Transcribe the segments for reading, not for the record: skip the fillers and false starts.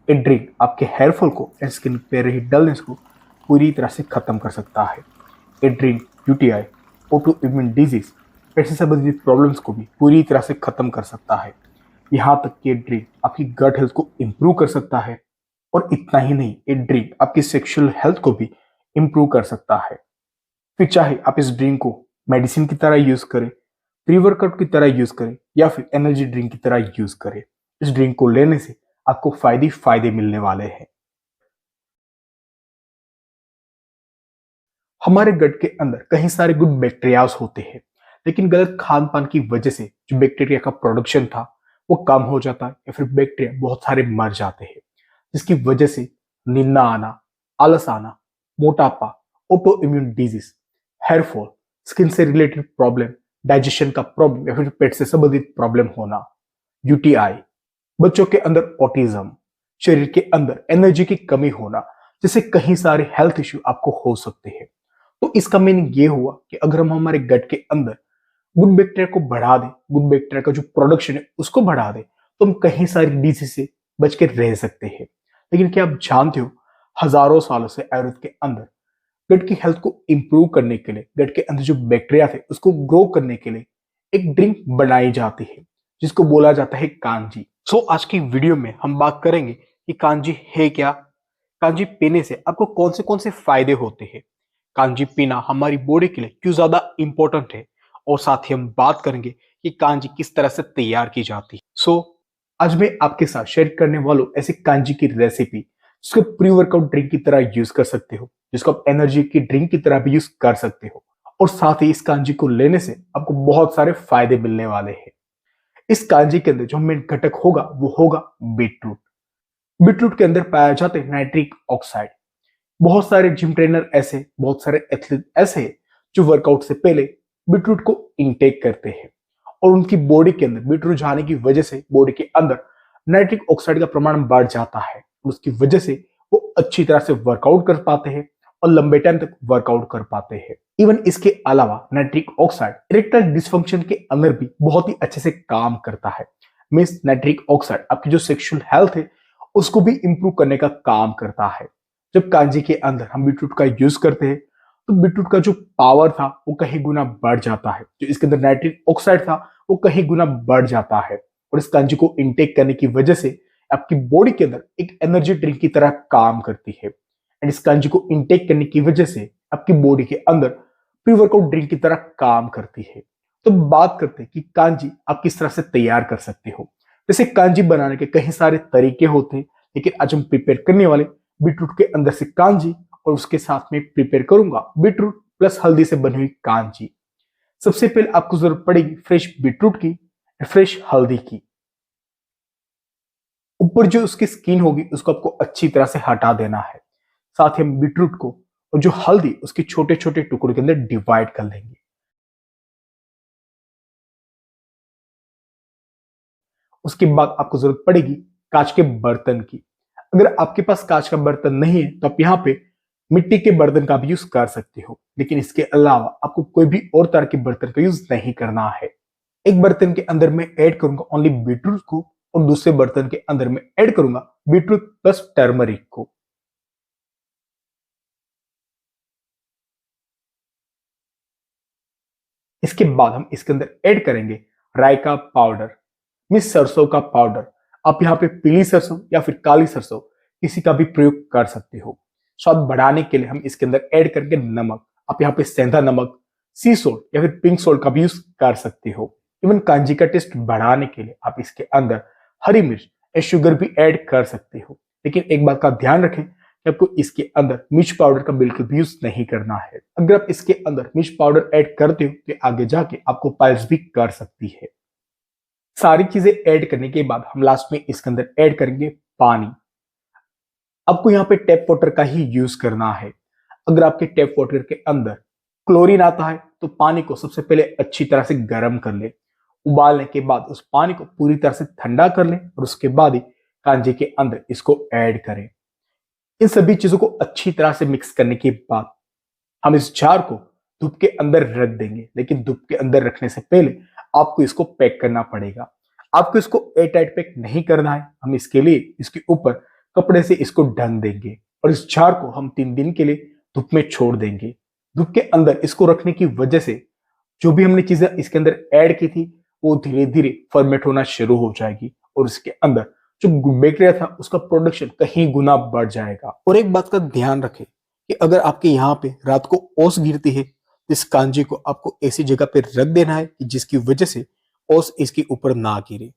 ये ड्रिंक आपके hair fall को या स्किन पे रही डलनेस को पूरी तरह से खत्म कर सकता है। ये drink UTI, auto immune disease, पेट से संबंधित प्रॉब्लम्स को भी पूरी तरह से खत्म कर सकता है। यहाँ तक कि ये ड्रिंक आपकी गट हेल्थ को इम्प्रूव कर सकता है। और इतना ही नहीं, ये ड्रिंक आपकी सेक्सुअल हेल्थ को भी इम्प्रूव कर सकता है। फिर चाहे आप इस ड्रिंक को मेडिसिन की तरह यूज करें, प्री वर्कआउट की तरह यूज करें या फिर एनर्जी ड्रिंक की तरह यूज करें, इस ड्रिंक को लेने से आपको फायदे मिलने वाले हैं। हमारे गट के अंदर कई सारे गुड बैक्टीरियाज होते हैं, लेकिन गलत खान पान की वजह से जो बैक्टीरिया का प्रोडक्शन था वो कम हो जाता है या फिर बैक्टीरिया बहुत सारे मर जाते हैं, जिसकी वजह से नींद ना आना, आलस आना, मोटापा, auto immune disease, hair fall, skin से रिलेटेड प्रॉब्लम, डाइजेशन का प्रॉब्लम या फिर पेट से संबंधित प्रॉब्लम होना, यूटीआई, बच्चों के अंदर ऑटिज्म, शरीर के अंदर एनर्जी की कमी होना, जैसे कई सारे हेल्थ इश्यू आपको हो सकते हैं। तो इसका मीनिंग ये हुआ कि अगर हम हमारे गट के अंदर गुड बैक्टीरिया को बढ़ा दें, गुड बैक्टीरिया का जो प्रोडक्शन है उसको बढ़ा दें, तो हम कई सारी डिजीज से बच के रह सकते हैं। लेकिन क्या आप जानते हो, हजारों सालों से आयुर्वेद के अंदर गट की हेल्थ को इंप्रूव करने के लिए, गट के अंदर जो बैक्टीरिया थे उसको ग्रो करने के लिए एक ड्रिंक बनाई जाती है, जिसको बोला जाता है कांजी। सो आज की वीडियो में हम बात करेंगे कि कांजी है क्या, कांजी पीने से आपको कौन से फायदे होते हैं, कांजी पीना हमारी बॉडी के लिए क्यों ज्यादा इंपॉर्टेंट है, और साथ ही हम बात करेंगे कि कांजी किस तरह से तैयार की जाती है। आज मैं आपके साथ शेयर करने वालों ऐसी कांजी की रेसिपी जिसको प्री वर्कआउट ड्रिंक की तरह यूज कर सकते हो, जिसको आप एनर्जी की ड्रिंक की तरह भी यूज कर सकते हो, और साथ ही इस कांजी को लेने से आपको बहुत सारे फायदे मिलने वाले हैं। इस कांजी के अंदर जो मेन घटक होगा वो होगा बीटरूट। बीटरूट के अंदर पाया जाते हैं नाइट्रिक ऑक्साइड। बहुत सारे जिम ट्रेनर ऐसे, बहुत सारे एथलीट ऐसे हैं जो वर्कआउट से पहले बीटरूट को इनटेक करते हैं, और उनकी बॉडी के अंदर बीटरूट जाने की वजह से बॉडी के अंदर नाइट्रिक ऑक्साइड का प्रमाण बढ़ जाता है, और उसकी वजह से वो अच्छी तरह से वर्कआउट कर पाते हैं और लंबे टाइम तक वर्कआउट कर पाते हैं। इवन इसके अलावा नाइट्रिक ऑक्साइड इरेक्टाइल डिसफंक्शन के अंदर भी बहुत ही अच्छे से काम करता है। मींस नाइट्रिक ऑक्साइड आपकी जो सेक्सुअल हेल्थ है उसको भी इंप्रूव करने का काम करता है। जब कांजी के अंदर हम बीटरूट का यूज करते हैं तो बीटरूट का जो पावर था वो कहीं गुना बढ़ जाता है, जो इसके अंदर नाइट्रिक ऑक्साइड था वो कहीं गुना बढ़ जाता है, और इस कांजी को इनटेक करने की वजह से आपकी बॉडी के अंदर एक एनर्जी ड्रिंक की तरह काम करती है। एंड इस कांजी को इनटेक करने की वजह से आपकी बॉडी के अंदर प्री वर्कआउट ड्रिंक की तरह काम करती है। तो बात करते हैं कि कांजी आप किस तरह से तैयार कर सकते हो। जैसे कांजी बनाने के कई सारे तरीके होते हैं, लेकिन आज हम प्रिपेयर करने वाले बीटरूट के अंदर से कांजी, और उसके साथ में प्रिपेयर करूंगा बीटरूट प्लस हल्दी से बनी हुई कांजी। सबसे पहले आपको जरूरत पड़ेगी फ्रेश बीटरूट की, फ्रेश हल्दी की। ऊपर जो उसकी स्किन होगी उसको आपको अच्छी तरह से हटा देना है। साथ ही हम बीटरूट को और जो हल्दी उसके छोटे छोटे टुकड़ों के अंदर डिवाइड कर लेंगे। उसके बाद आपको जरूरत पड़ेगी कांच के बर्तन की। अगर आपके पास कांच का बर्तन नहीं है तो आप यहाँ पे मिट्टी के बर्तन का भी यूज कर सकते हो, लेकिन इसके अलावा आपको कोई भी और तरह के बर्तन का यूज नहीं करना है। एक बर्तन के अंदर मैं ऐड करूंगा ओनली बीटरूट को, और दूसरे बर्तन के अंदर मैं ऐड करूंगा बीटरूट प्लस टर्मरिक को। इसके बाद हम इसके अंदर ऐड करेंगे राई का पाउडर, मिस सरसों का पाउडर। आप यहाँ पे पीली सरसों या फिर काली सरसों किसी का भी प्रयोग कर सकते हो। स्वाद बढ़ाने के लिए हम इसके अंदर ऐड करेंगे नमक। आप यहाँ पे सेंधा नमक, सी सोल्ट या फिर पिंक सोल्ट का भी यूज कर सकते हो। इवन कांजी का टेस्ट बढ़ाने के लिए आप इसके अंदर हरी मिर्च या शुगर भी ऐड कर सकते हो। लेकिन एक बात का ध्यान रखें कि आपको इसके अंदर मिर्च पाउडर का बिल्कुल भी यूज नहीं करना है। अगर आप इसके अंदर मिर्च पाउडर ऐड करते हो तो आगे जाके आपको पाइल्स भी कर सकती है। सारी चीजें ऐड करने के बाद हम लास्ट में इसके अंदर ऐड करेंगे पानी। आपको यहाँ पे टैप वाटर का ही यूज करना है। अगर आपके टैप वाटर के अंदर क्लोरीन आता है तो पानी को सबसे पहले अच्छी तरह से गर्म कर ले। उबालने के बाद उस पानी को पूरी तरह से ठंडा कर ले, और उसके बाद ही कांजी के अंदर इसको ऐड करें। इन सभी चीजों को अच्छी तरह से मिक्स करने के बाद हम इस जार को धूप के अंदर रख देंगे, लेकिन धूप के अंदर रखने से पहले आपको इसको पैक करना पड़ेगा। आपको इसको एयर टाइट पैक नहीं करना है। हम इसके लिए इसके ऊपर कपड़े से इसको ढक देंगे और इस जार को हम 3 दिन के लिए धूप में छोड़ देंगे। धूप के अंदर इसको रखने की वजह से जो भी हमने चीजें इसके अंदर ऐड की थी वो धीरे धीरे फर्मेंट होना शुरू हो जाएगी और इसके अंदर जो बैक्टीरिया था उसका प्रोडक्शन कहीं गुना बढ़ जाएगा। और एक बात का ध्यान रखें कि अगर आपके यहाँ पे रात को ओस गिरती है तो इस कांजी को आपको ऐसी जगह पे रख देना है कि जिसकी वजह से ओस इसके ऊपर ना गिरे।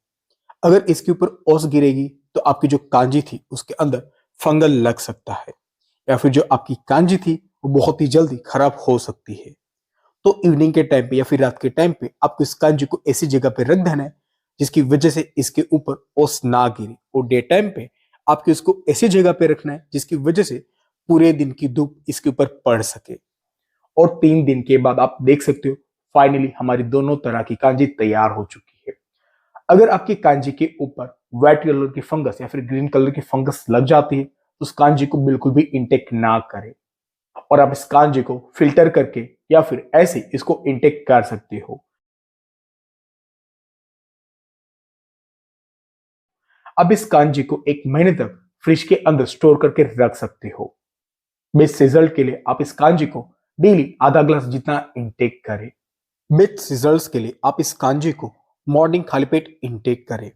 अगर इसके ऊपर ओस गिरेगी तो आपकी जो कांजी थी उसके अंदर फंगल लग सकता है या फिर जो आपकी कांजी थी वो बहुत ही जल्दी खराब हो सकती है। तो इवनिंग के टाइम पे या फिर रात के टाइम पे आपको इस कांजी को ऐसी जगह पे रख देना है जिसकी वजह से इसके ऊपर ओस ना गिरे और डे टाइम पे आपको इसको ऐसी जगह पे रखना है जिसकी वजह से पूरे दिन की धूप इसके ऊपर पड़ सके। और 3 दिन के बाद आप देख सकते हो फाइनली हमारी दोनों तरह की कांजी तैयार हो चुकी है। अगर आपकी कांजी के ऊपर व्हाइट कलर की फंगस या फिर ग्रीन कलर की फंगस लग जाती है तो उस कांजी को बिल्कुल भी इंटेक ना करें और आप इस कांजी को फिल्टर करके या फिर ऐसे इसको इंटेक कर सकते हो। अब इस कांजी को 1 महीने तक फ्रिज के अंदर स्टोर करके रख सकते हो। बेस्ट रिजल्ट के लिए आप इस कांजी को डेली आधा ग्लास जितना इंटेक करें। बेस्ट रिजल्ट्स के लिए आप इस कांजी को मॉर्निंग खाली पेट इंटेक करें।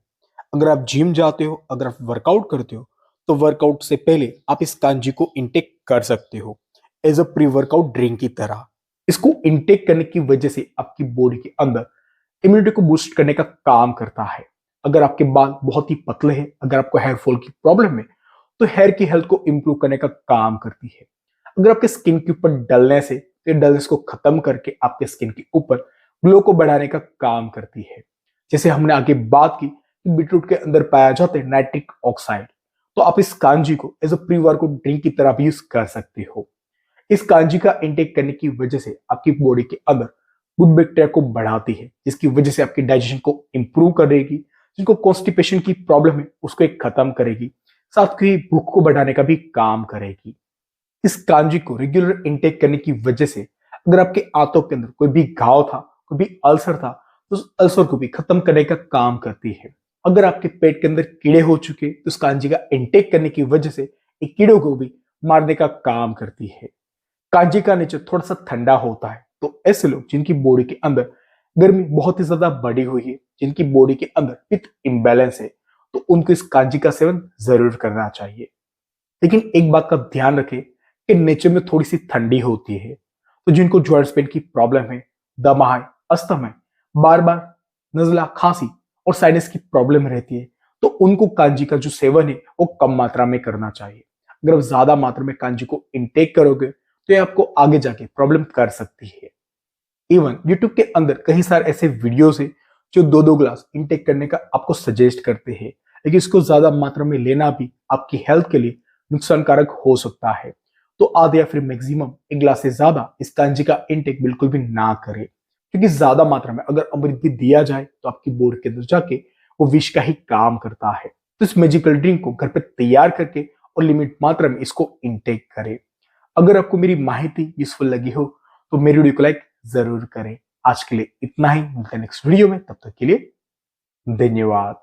अगर आप जिम जाते हो, अगर आप वर्कआउट करते हो तो वर्कआउट से पहले आप इस कांजी को इंटेक कर सकते हो as a pre workout drink की तरह। इसको इंटेक करने की वजह से आपकी बॉडी के अंदर इम्यूनिटी को बूस्ट करने का काम करता है। अगर आपके बाल बहुत ही पतले हैं, अगर आपको हेयर फॉल की प्रॉब्लम है तो हेयर की हेल्थ को इंप्रूव करने का काम करती है। अगर आपके स्किन के ऊपर डलनेस है तो डलनेस को खत्म करके आपके स्किन के ऊपर ग्लो को बढ़ाने का काम करती है। जैसे हमने आगे बात की कि बीटरूट के अंदर पाया जाता है नाइट्रिक ऑक्साइड, तो आप इस कांजी को as a pre workout drink की तरह भी यूज कर सकते हो। इस कांजी का इंटेक करने की वजह से आपकी बॉडी के अंदर गुड बैक्टीरिया को बढ़ाती है जिसकी वजह से आपकी डाइजेशन को इंप्रूव करेगी। जिनको कॉन्स्टिपेशन की प्रॉब्लम है उसको एक खत्म करेगी, साथ ही भूख को बढ़ाने का भी काम करेगी। इस कांजी को रेगुलर इंटेक करने की वजह से अगर आपके आंतों के अंदर कोई भी घाव था, कोई भी अल्सर था तो उस अल्सर को भी खत्म करने का काम करती है। अगर आपके पेट के अंदर कीड़े हो चुके तो इस कांजी का इंटेक करने की वजह से एक कीड़ों को भी मारने का काम करती है। कांजी का नेचर थोड़ा सा ठंडा होता है तो ऐसे लोग जिनकी बॉडी के अंदर गर्मी बहुत ही ज्यादा बढ़ी हुई है, जिनकी बॉडी के अंदर पित्त इम्बैलेंस है, तो उनको इस कांजी का सेवन जरूर करना चाहिए। लेकिन एक बात का ध्यान रखें कि नेचर में थोड़ी सी ठंडी होती है, तो जिनको जॉइंट्स पेन की प्रॉब्लम है, दमा है, अस्थमा है, बार बार नजला, खांसी और साइनस की प्रॉब्लम रहती है तो उनको कांजी का जो सेवन है वो कम मात्रा में करना चाहिए। अगर आप ज्यादा मात्रा में कांजी को इनटेक करोगे तो ये आपको आगे जाके प्रॉब्लम कर सकती है। इवन यूट्यूब के अंदर कई सारे ऐसे वीडियोस है जो 2-2 ग्लास इनटेक करने का आपको सजेस्ट करते हैं, लेकिन इसको ज्यादा मात्रा में लेना भी आपकी हेल्थ के लिए नुकसानकारक हो सकता है। तो आधे या फिर मैक्सिमम 1 ग्लास से ज्यादा इस कांजी का इनटेक बिल्कुल भी ना करें, क्योंकि ज्यादा मात्रा में अगर अमृत भी दिया जाए तो आपकी बॉडी के अंदर जाके वो विष का ही काम करता है। तो इस मैजिकल ड्रिंक को घर पे तैयार करके और लिमिट मात्रा में इसको इनटेक करें। अगर आपको मेरी माहिती यूजफुल लगी हो तो मेरी वीडियो को लाइक जरूर करें। आज के लिए इतना ही, मिलते हैं नेक्स्ट वीडियो में, तब तक के लिए धन्यवाद।